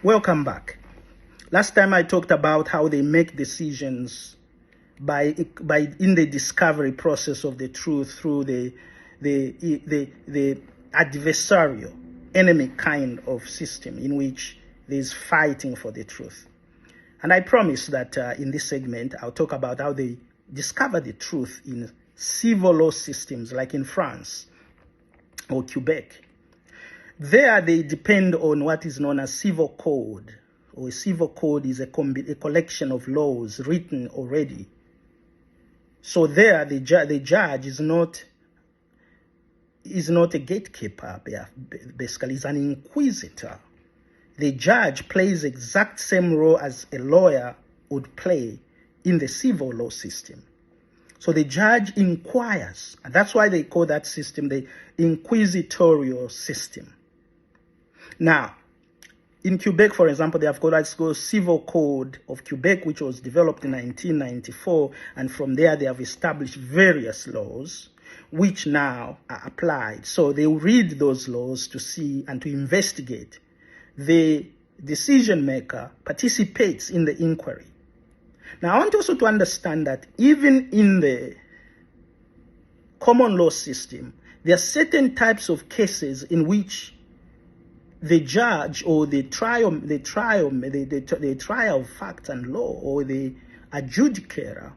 Welcome back. Last time I talked about how they make decisions by in the discovery process of the truth through the adversarial enemy kind of system in which there's fighting for the truth. And I promise that in this segment I'll talk about how they discover the truth in civil law systems like in France or Quebec. There they depend on what is known as civil code, or a civil code is a collection of laws written already. So there the judge is not a gatekeeper, basically is an inquisitor. The judge plays the exact same role as a lawyer would play in the civil law system. So the judge inquires, and that's why they call that system the inquisitorial system. Now, in Quebec, for example, they have got what's called Civil Code of Quebec, which was developed in 1994, and from there they have established various laws which now are applied. So they will read those laws to see and to investigate. The decision maker participates in the inquiry. Now, I want also to understand that even in the common law system, there are certain types of cases in which the judge or the trial of fact and law, or the adjudicator,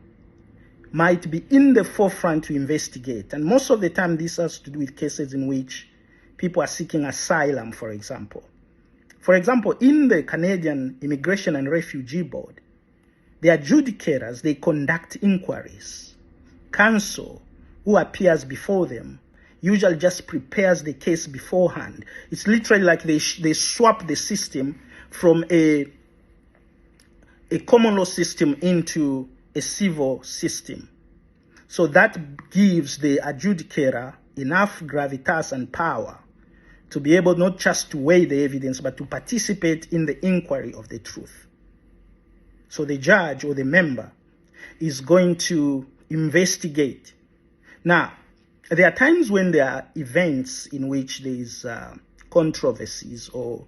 might be in the forefront to investigate. And most of the time this has to do with cases in which people are seeking asylum, for example. For example, in the Canadian Immigration and Refugee Board, the adjudicators, they conduct inquiries. Counsel who appears before them usually just prepares the case beforehand. It's literally like they swap the system from a common law system into a civil system. So that gives the adjudicator enough gravitas and power to be able not just to weigh the evidence, but to participate in the inquiry of the truth. So the judge or the member is going to investigate. Now, there are times when there are events in which there is controversies, or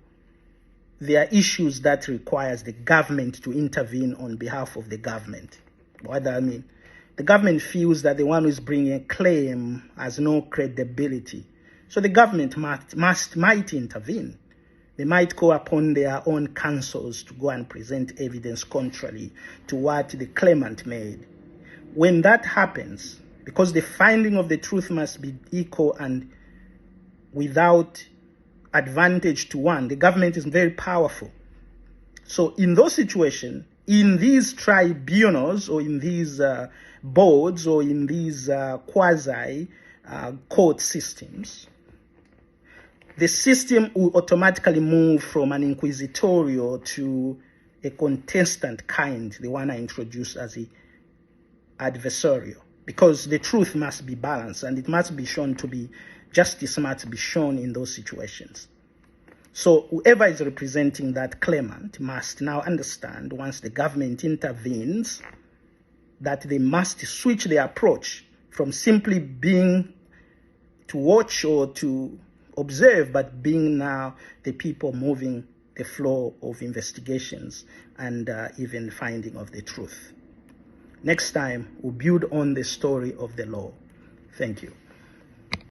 there are issues that requires the government to intervene on behalf of the government. What do I mean? The government feels that the one who is bringing a claim has no credibility. So the government might intervene. They might call upon their own counsels to go and present evidence contrary to what the claimant made. When that happens, because the finding of the truth must be equal and without advantage to one, the government is very powerful. So in those situations, in these tribunals, or in these boards, or in these quasi-court systems, the system will automatically move from an inquisitorial to a contestant kind, the one I introduced as the adversarial. Because the truth must be balanced, and it must be shown to be, justice must be shown in those situations. So whoever is representing that claimant must now understand, once the government intervenes, that they must switch their approach from simply being to watch or to observe, but being now the people moving the flow of investigations and even finding of the truth. Next time, we'll build on the story of the law. Thank you.